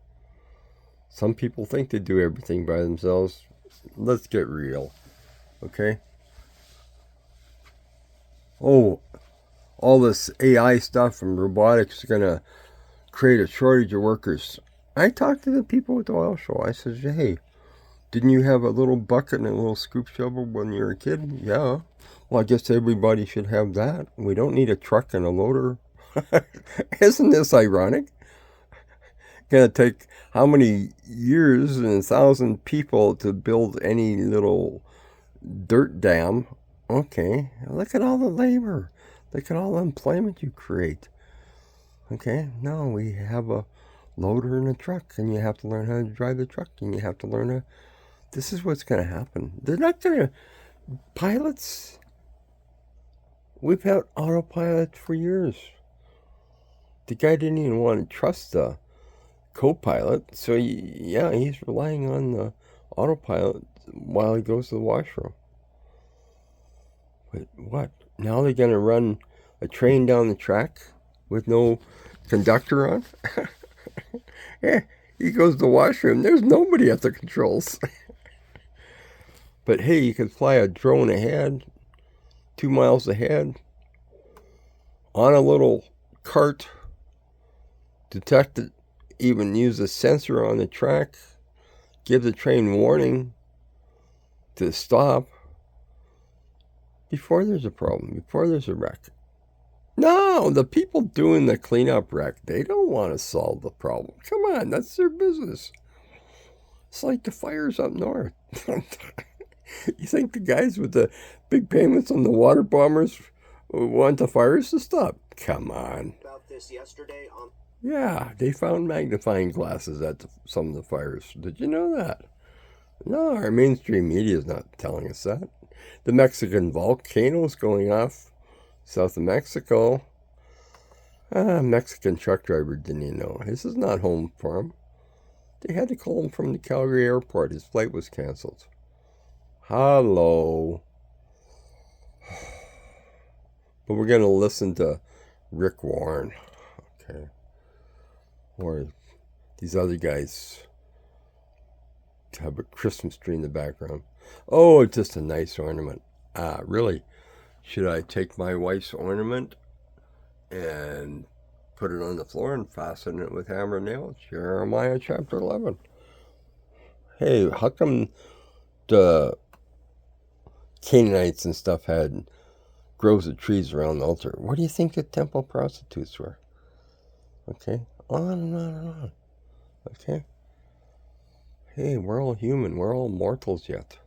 some people think they do everything by themselves. Let's get real. Okay? Oh, all this AI stuff and robotics is going to create a shortage of workers. I talked to the people at the oil show. I said, hey, didn't you have a little bucket and a little scoop shovel when you were a kid? Yeah. Well, I guess everybody should have that. We don't need a truck and a loader. Isn't this ironic? Going to take how many years and 1,000 people to build any little dirt dam? Okay, look at all the labor. Look at all the employment you create. Okay, no, we have a loader and a truck, and you have to learn how to drive the truck, and you have to learn how. This is what's going to happen. They're not going to. Pilots. We've had autopilot for years. The guy didn't even want to trust the co-pilot, so he's relying on the autopilot while he goes to the washroom. But what? Now they're going to run a train down the track with no conductor on? Yeah, he goes to the washroom. There's nobody at the controls. But hey, you could fly a drone ahead, 2 miles ahead, on a little cart, detect it, even use a sensor on the track, give the train warning to stop before there's a problem, before there's a wreck. No, the people doing the cleanup wreck, they don't want to solve the problem. Come on, that's their business. It's like the fires up north. You think the guys with the big payments on the water bombers want the fires to stop? Come on. About this yesterday on... Yeah, they found magnifying glasses at some of the fires. Did you know that? No, our mainstream media is not telling us that. The Mexican volcanoes going off south of Mexico. Mexican truck driver didn't even know. This is not home for him. They had to call him from the Calgary airport. His flight was canceled. Hello. But we're going to listen to Rick Warren. Okay. Or these other guys have a Christmas tree in the background. Oh, it's just a nice ornament. Really? Should I take my wife's ornament and put it on the floor and fasten it with hammer and nails? Jeremiah chapter 11. Hey, how come the Canaanites and stuff had groves of trees around the altar? What do you think the temple prostitutes were? Okay, on and on and on. Okay. Hey, we're all human. We're all mortals yet.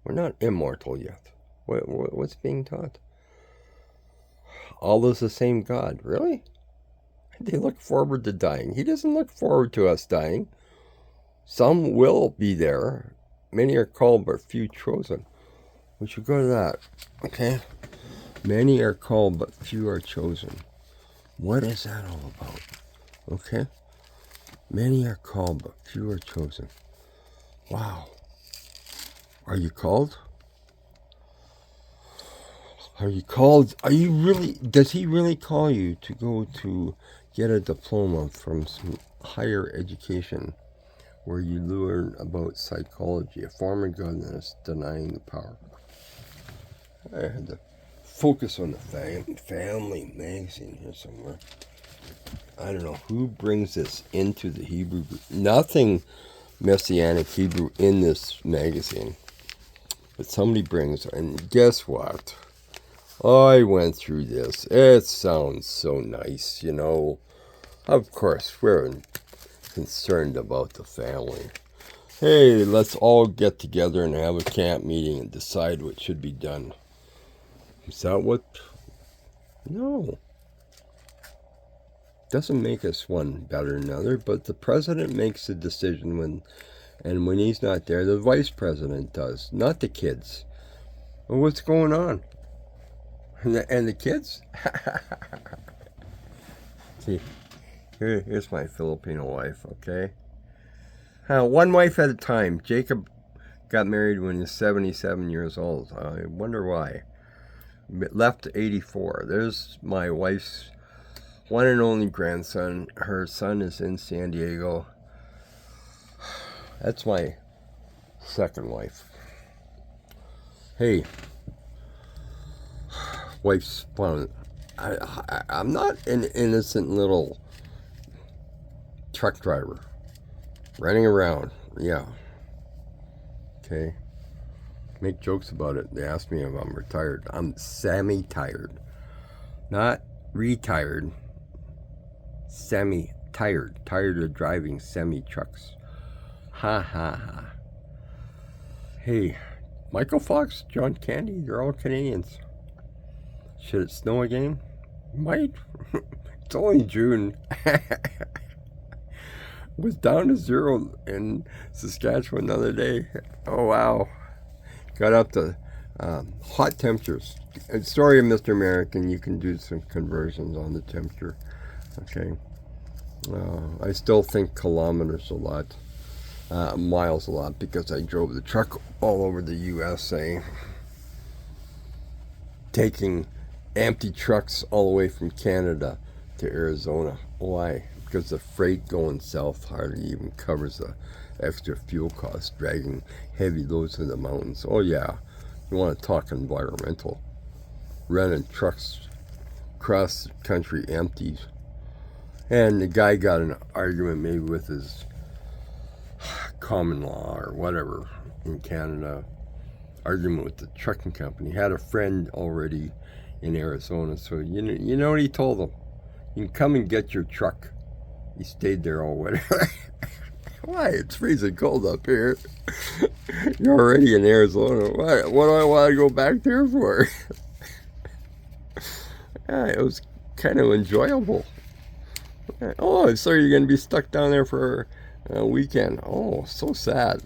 We're not immortal yet. What's being taught? All is the same God. Really? They look forward to dying. He doesn't look forward to us dying. Some will be there. Many are called, but few chosen. We should go to that. Okay? Many are called, but few are chosen. What is that all about? Okay? Many are called, but few are chosen. Wow. Are you called? Are you called? Are you really? Does he really call you to go to get a diploma from some higher education where you learn about psychology, a form of godliness, denying the power? I had to focus on the family magazine here somewhere. I don't know who brings this into the Hebrew. Nothing Messianic Hebrew in this magazine. But somebody brings, and guess what? I went through this. It sounds so nice, you know. Of course, we're concerned about the family. Hey, let's all get together and have a camp meeting and decide what should be done. Is that what? No. Doesn't make us one better than another, but the president makes the decision when he's not there, the vice president does, not the kids. Well, what's going on? And the kids? See, here's my Filipino wife, okay? One wife at a time. Jacob got married when he was 77 years old. I wonder why. Left at 84. There's my wife's one and only grandson. Her son is in San Diego. That's my second wife. Hey, wife's fun. I'm not an innocent little truck driver running around. Yeah. Okay. Make jokes about it. They ask me if I'm retired. I'm semi-tired. Not retired. Semi-tired. Tired of driving semi-trucks. Ha ha ha. Hey, Michael Fox, John Candy, they're all Canadians. Should it snow again? Might. It's only June. Was down to 0 in Saskatchewan the other day. Oh wow. Got up to hot temperatures. Sorry, Mr. American, you can do some conversions on the temperature. Okay. I still think kilometers a lot. Miles a lot, because I drove the truck all over the USA, taking empty trucks all the way from Canada to Arizona. Why? Because the freight going south hardly even covers the extra fuel costs, dragging heavy loads in the mountains. Oh yeah, you want to talk environmental. Running trucks across the country empty. And the guy got an argument maybe with his common law or whatever in Canada, argument with the trucking company. Had a friend already in Arizona, so you know what he told him? You can come and get your truck. He stayed there all winter. Why? It's freezing cold up here. You're already in Arizona. What do I want to go back there for? Yeah, it was kind of enjoyable. Oh, so you're going to be stuck down there for a weekend. Oh, so sad.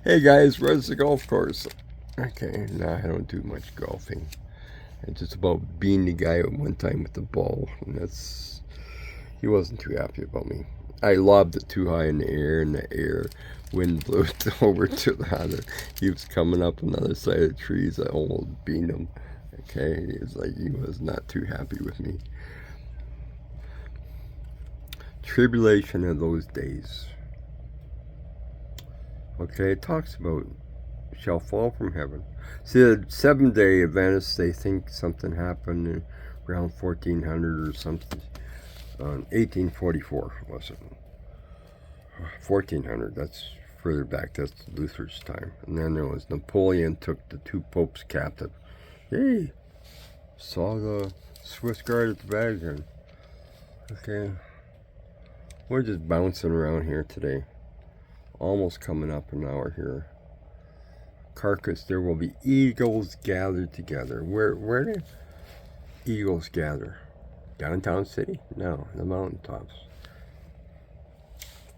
Hey guys, where's the golf course? Okay, no, I don't do much golfing. It's just about being the guy at one time with the ball. And he wasn't too happy about me. I lobbed it too high in the air, and the wind blew it over to the other. He was coming up on the other side of the trees. I almost beat him. Okay, he was not too happy with me. Tribulation of those days. Okay, it talks about shall fall from heaven. See, the Seventh-day Adventists, they think something happened around 1400 or something. 1844 was it? 1400. That's further back. That's Luther's time. And then there was Napoleon took the 2 popes captive. Hey, saw the Swiss Guard at the Vatican. Okay, we're just bouncing around here today. Almost coming up an hour here. Carcass, there will be eagles gathered together. Where do eagles gather? Downtown city? No, the mountaintops.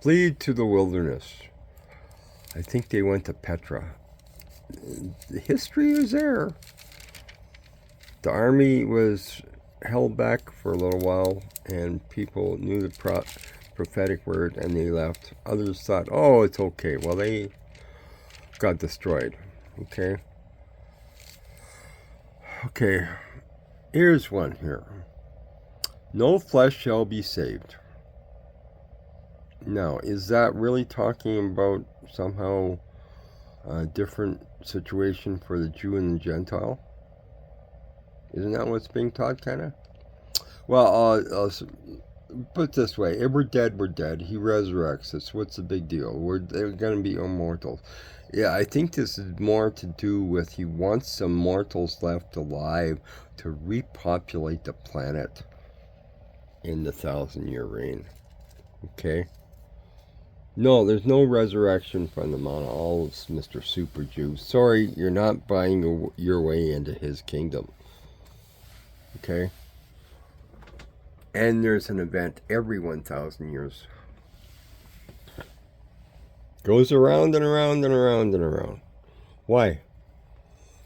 Flee to the wilderness. I think they went to Petra. The history is there. The army was held back for a little while, and people knew the prophetic word, and they left. Others thought, oh, it's okay. Well, they got destroyed. Okay. Okay. Here's one here. No flesh shall be saved. Now, is that really talking about somehow a different situation for the Jew and the Gentile? Isn't that what's being taught, kind of? Well, I'll put it this way. If we're dead, we're dead. He resurrects us. What's the big deal? They're going to be immortal. Yeah, I think this is more to do with he wants some mortals left alive to repopulate the planet in the 1,000-year reign. Okay? No, there's no resurrection from the Mount of Olives, Mr. Super Jew. Sorry, you're not buying your way into his kingdom. Okay? And there's an event every 1,000 years. Goes around and around and around and around. Why?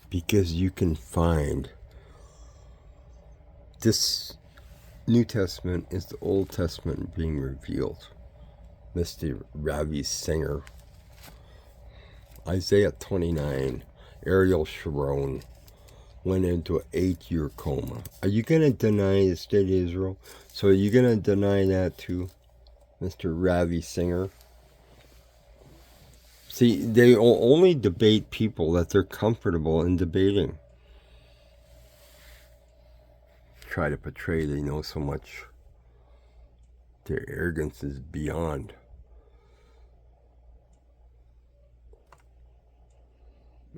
Because you can find this New Testament is the Old Testament being revealed. Mr. Ravi Singer. Isaiah 29. Ariel Sharon went into an 8-year coma. Are you going to deny the state of Israel? So are you going to deny that too, Mr. Ravi Singer? See, they only debate people that they're comfortable in debating. Try to portray they know so much. Their arrogance is beyond.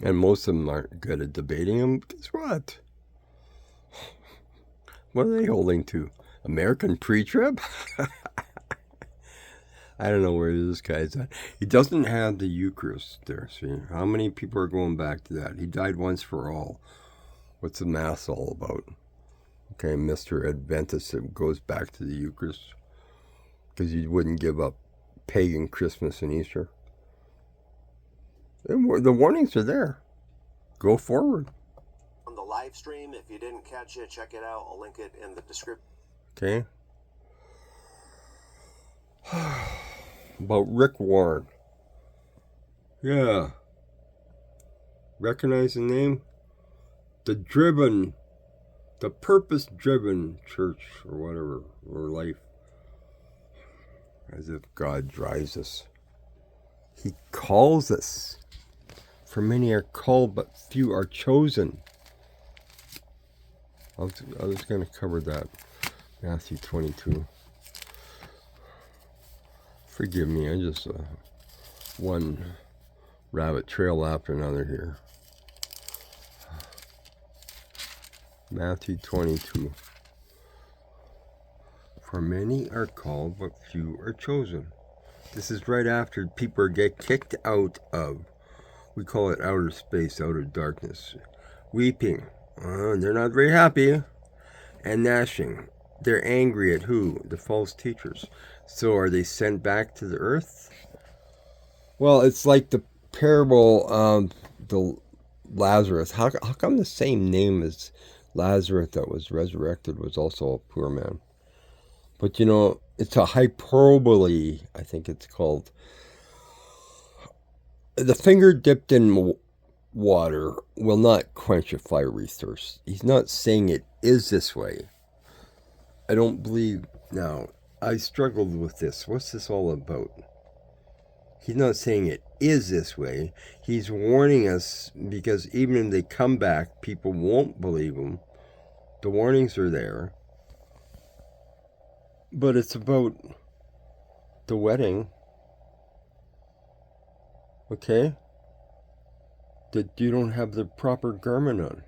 And most of them aren't good at debating them. Guess what? What are they holding to? American Pretrib? I don't know where this guy's at. He doesn't have the Eucharist there. See, how many people are going back to that? He died once for all. What's the Mass all about? Okay, Mr. Adventist goes back to the Eucharist because he wouldn't give up pagan Christmas and Easter. The warnings are there. Go forward. On the live stream, if you didn't catch it, check it out. I'll link it in the description. Okay. About Rick Warren. Yeah. Recognize the name? The purpose-driven church or whatever, or life. As if God drives us. He calls us. For many are called, but few are chosen. I was going to cover that. Matthew 22. Forgive me, I just one rabbit trail after another here. Matthew 22. For many are called, but few are chosen. This is right after people get kicked out of, we call it outer space, outer darkness. Weeping. They're not very happy. And gnashing. They're angry at who? The false teachers. So are they sent back to the earth? Well, it's like the parable of the Lazarus. How come the same name as Lazarus that was resurrected was also a poor man? But you know, it's a hyperbole, I think it's called. The finger dipped in water will not quench a fiery thirst. He's not saying it is this way. I don't believe. Now, I struggled with this. What's this all about? He's not saying it is this way. He's warning us because even if they come back, people won't believe him. The warnings are there. But it's about the wedding. Okay? That you don't have the proper garment on.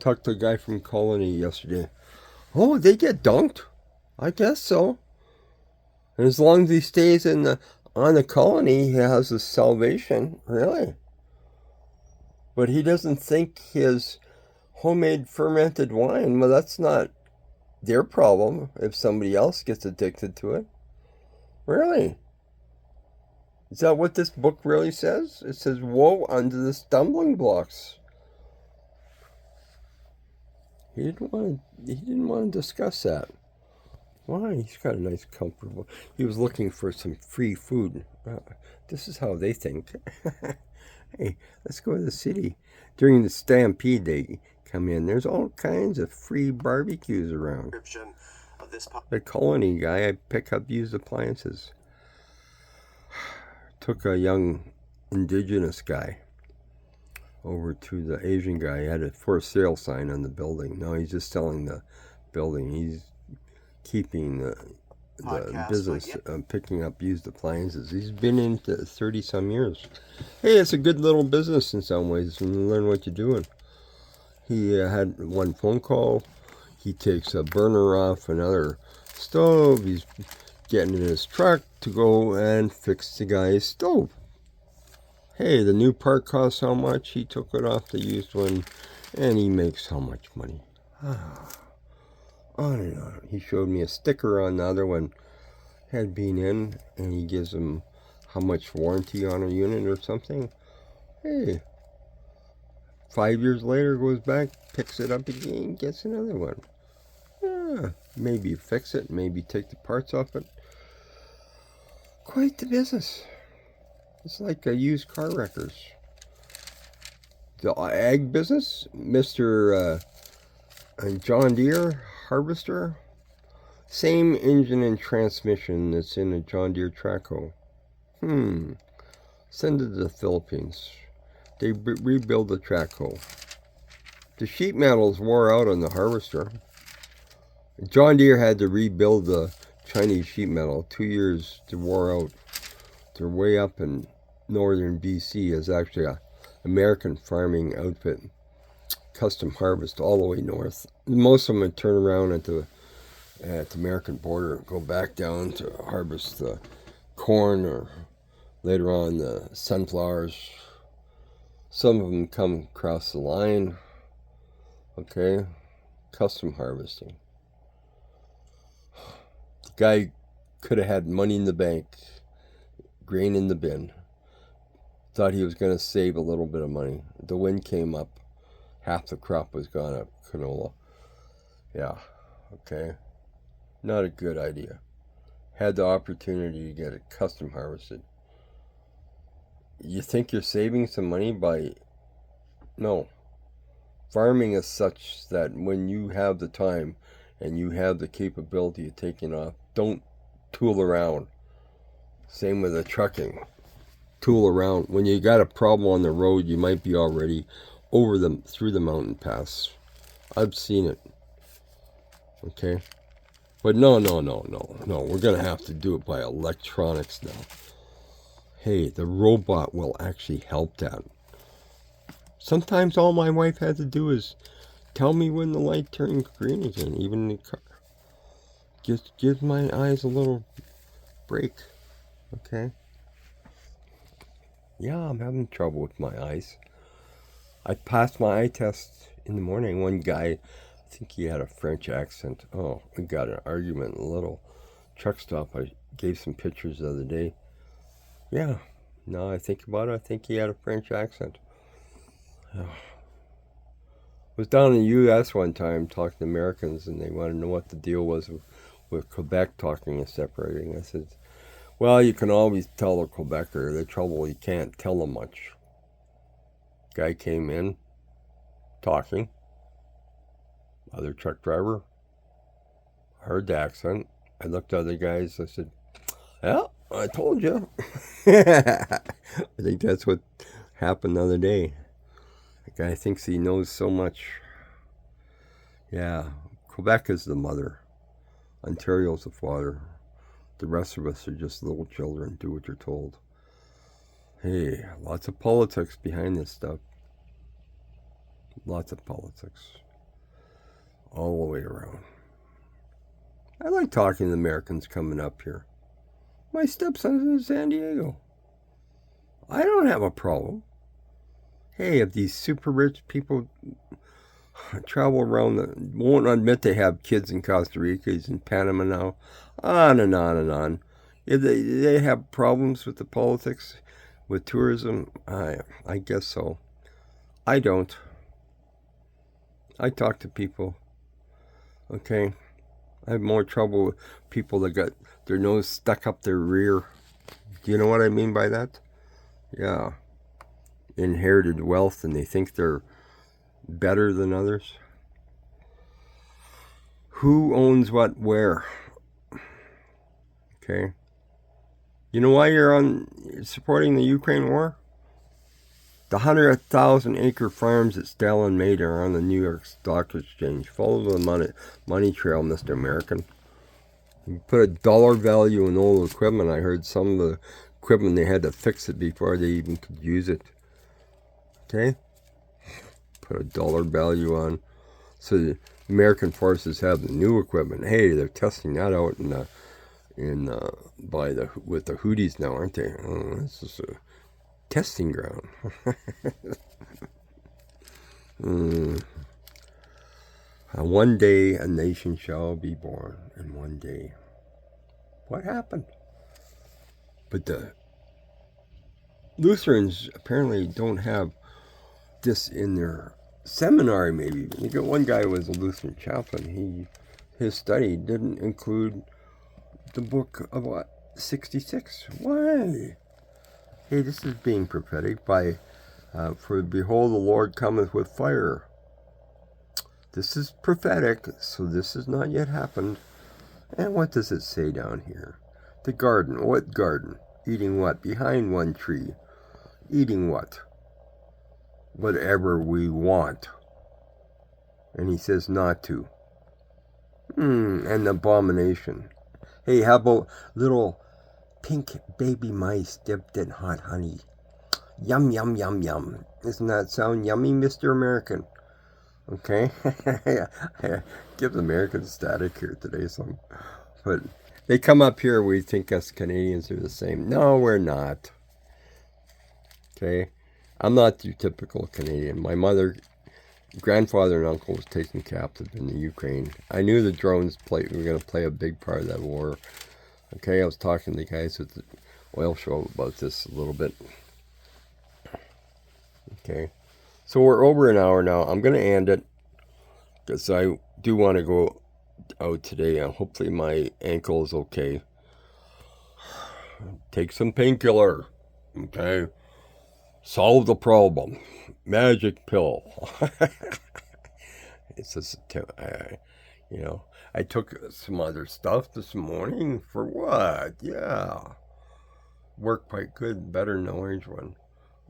Talked to a guy from Colony yesterday. Oh, they get dunked? I guess so. And as long as he stays on the colony, he has his salvation. Really? But he doesn't think his homemade fermented wine, well, that's not their problem if somebody else gets addicted to it. Really? Is that what this book really says? It says, woe unto the stumbling blocks. He didn't want to discuss that. Why? He's got a nice, comfortable. He was looking for some free food. This is how they think. Hey, let's go to the city. During the stampede, they come in. There's all kinds of free barbecues around. The colony guy, I pick up used appliances. Took a young indigenous guy over to the Asian guy. He had a for sale sign on the building. Now he's just selling the building. He's keeping the business of picking up used appliances. He's been into 30-some years. Hey, it's a good little business in some ways when you learn what you're doing. He had one phone call. He takes a burner off another stove. He's getting in his truck to go and fix the guy's stove. Hey, the new part costs how much? He took it off the used one, and he makes how much money? On and on. He showed me a sticker on the other one had been in, and he gives him how much warranty on a unit or something. Hey, 5 years later, goes back, picks it up again, gets another one. Yeah, maybe fix it, maybe take the parts off it. Quite the business. It's like a used car wreckers. The ag business, Mr. John Deere harvester, same engine and transmission that's in a John Deere Traco. Send it to the Philippines. They rebuild the Traco. The sheet metals wore out on the harvester. John Deere had to rebuild the Chinese sheet metal. 2 years to wore out. They're way up in northern BC. Is actually a American farming outfit. Custom harvest all the way north. Most of them would turn around at the American border and go back down to harvest the corn or later on the sunflowers. Some of them come across the line. Okay, custom harvesting. The guy could have had money in the bank, grain in the bin. Thought he was going to save a little bit of money. The wind came up. Half the crop was gone up canola. Yeah, okay. Not a good idea. Had the opportunity to get it custom harvested. You think you're saving some money by... No. Farming is such that when you have the time and you have the capability of taking off, don't tool around. Same with the trucking. Tool around. When you got a problem on the road, you might be already over them through the mountain pass. I've seen it. Okay? But no. We're going to have to do it by electronics now. Hey, the robot will actually help that. Sometimes all my wife had to do is tell me when the light turns green again, even in the car. Just give my eyes a little break. Okay. Yeah, I'm having trouble with my eyes. I passed my eye test in the morning. One guy, I think he had a French accent. Oh, we got an argument in a little truck stop. I gave some pictures the other day. Yeah, now I think about it, I think he had a French accent. Was down in the U.S. one time talking to Americans, and they wanted to know what the deal was with Quebec talking and separating. I said, well, you can always tell a Quebecer. The trouble, you can't tell them much. Guy came in, talking. Other truck driver, heard the accent. I looked at other guys, I said, yeah, I told you. I think that's what happened the other day. The guy thinks he knows so much. Yeah, Quebec is the mother. Ontario's the father. The rest of us are just little children. Do what you're told. Hey, lots of politics behind this stuff. Lots of politics. All the way around. I like talking to the Americans coming up here. My stepson's in San Diego. I don't have a problem. Hey, if these super rich people travel around, won't admit they have kids in Costa Rica, he's in Panama now, on and on and on. If they have problems with the politics, with tourism, I guess so. I don't. I talk to people. Okay? I have more trouble with people that got their nose stuck up their rear. Do you know what I mean by that? Yeah. Inherited wealth and they think they're better than others. Who owns what where? Okay. You know why you're supporting the Ukraine war? The 100,000 acre farms that Stalin made are on the New York Stock Exchange. Follow the money trail, Mr. American. You put a dollar value in old equipment. I heard some of the equipment, they had to fix it before they even could use it. Okay? Put a dollar value on. So the American forces have the new equipment. Hey, they're testing that out with the Houthis now, aren't they? Oh, this is a testing ground. One day a nation shall be born, and one day. What happened? But the Lutherans apparently don't have this in their seminary, maybe. You got one guy who was a Lutheran chaplain. His study didn't include the book of 66. Why? Hey, this is being prophetic by, for behold, the Lord cometh with fire. This is prophetic, so this has not yet happened. And what does it say down here? The garden. What garden? Eating what? Behind one tree. Eating what? Whatever we want. And he says not to. And abomination. Hey, how about little pink baby mice dipped in hot honey? Yum, yum, yum, yum. Doesn't that sound yummy, Mr. American? Okay? Give the Americans static here today. But they come up here, we think us Canadians are the same. No, we're not. Okay? I'm not your typical Canadian. My mother, grandfather, and uncle was taken captive in the Ukraine. I knew the drones were going to play a big part of that war. Okay, I was talking to the guys at the oil show about this a little bit. Okay, so we're over an hour now. I'm going to end it because I do want to go out today. Hopefully my ankle is okay. Take some painkiller. Okay. Solve the problem. Magic pill. It's just, I took some other stuff this morning. For what? Yeah. Worked quite good. Better than the orange one.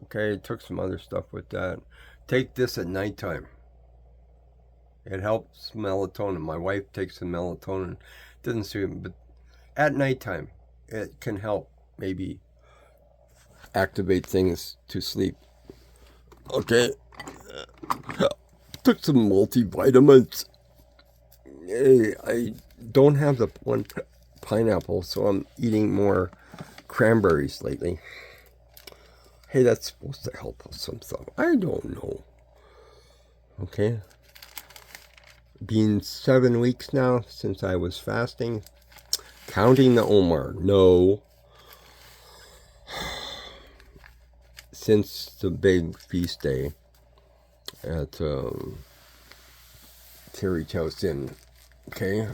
Okay, I took some other stuff with that. Take this at nighttime. It helps melatonin. My wife takes some melatonin. Doesn't suit me, but at nighttime, it can help maybe activate things to sleep. Okay. Took some multivitamins. Hey, I don't have the one pineapple, so I'm eating more cranberries lately. Hey, that's supposed to help with some stuff. I don't know. Okay. Been 7 weeks now since I was fasting. Counting the Omar. No. Since the big feast day at Terry's house in, okay,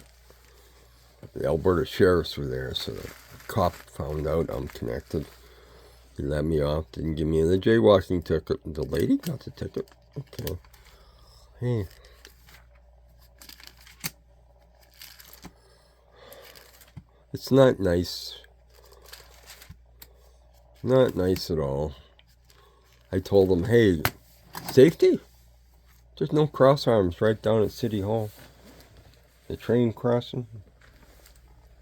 the Alberta sheriffs were there, so the cop found out I'm connected. He let me off, didn't give me the jaywalking ticket. The lady got the ticket. Okay. Hey. It's not nice. Not nice at all. I told them, hey, safety? There's no cross arms right down at City Hall. The train crossing.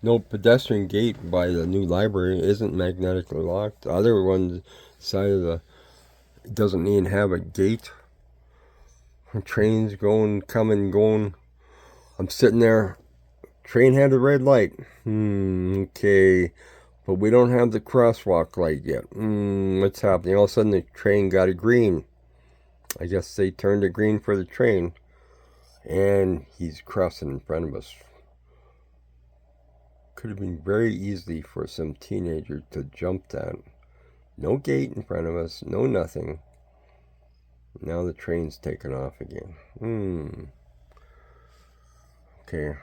No pedestrian gate by the new library isn't magnetically locked. The other one side of the doesn't even have a gate. Trains going, coming, going. I'm sitting there. Train had a red light. Okay. But we don't have the crosswalk light yet. What's happening? All of a sudden the train got a green. I guess they turned a green for the train. And he's crossing in front of us. Could have been very easily for some teenager to jump that. No gate in front of us. No nothing. Now the train's taken off again. Okay.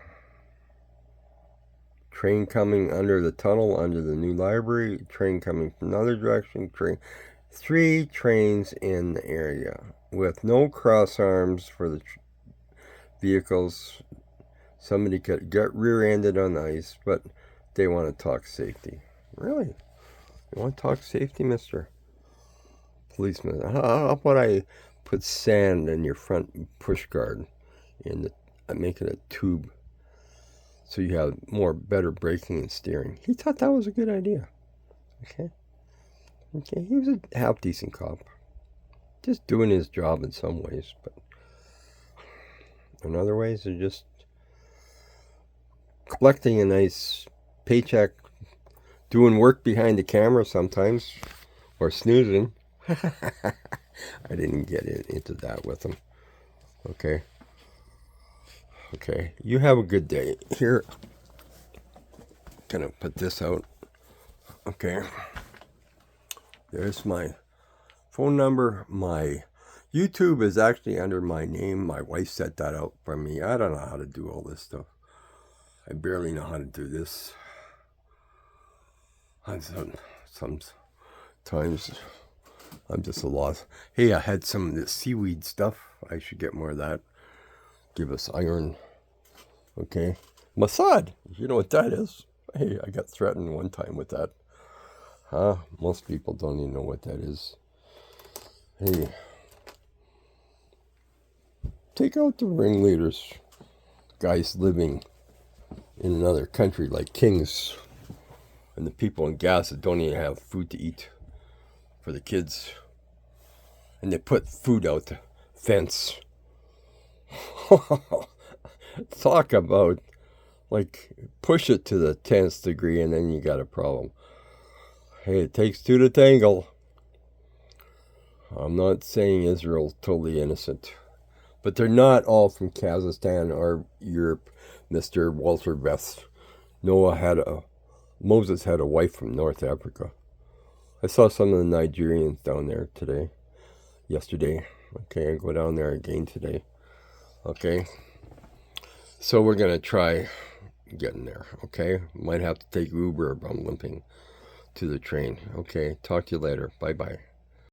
Train coming under the tunnel, under the new library. Train coming from another direction. Train. 3 trains in the area with no cross arms for the vehicles. Somebody could get rear-ended on the ice, but they want to talk safety. Really? You want to talk safety, Mr. Policeman? How about I put sand in your front push guard and make it a tube so you have better braking and steering? He thought that was a good idea. Okay. He was a half-decent cop. Just doing his job in some ways, but in other ways, they're just collecting a nice paycheck, doing work behind the camera sometimes, or snoozing. I didn't get into that with them. Okay. You have a good day. Here, gonna put this out. Okay. There's my phone number. My YouTube is actually under my name. My wife set that out for me. I don't know how to do all this stuff. I barely know how to do this. Sometimes I'm just a loss. Hey, I had some of this seaweed stuff. I should get more of that. Give us iron. Okay. Mossad. You know what that is? Hey, I got threatened one time with that. Most people don't even know what that is. Hey. Take out the ringleaders. Guys living in another country like kings. And the people in Gaza don't even have food to eat for the kids. And they put food out the fence. Talk about, push it to the 10th degree and then you got a problem. Hey, it takes 2 to tangle. I'm not saying Israel's totally innocent. But they're not all from Kazakhstan or Europe, Mr. Walter Best. Moses had a wife from North Africa. I saw some of the Nigerians down there yesterday. Okay, I go down there again today. Okay. So we're going to try getting there. Okay. Might have to take Uber if I'm limping to the train. Okay. Talk to you later. Bye-bye.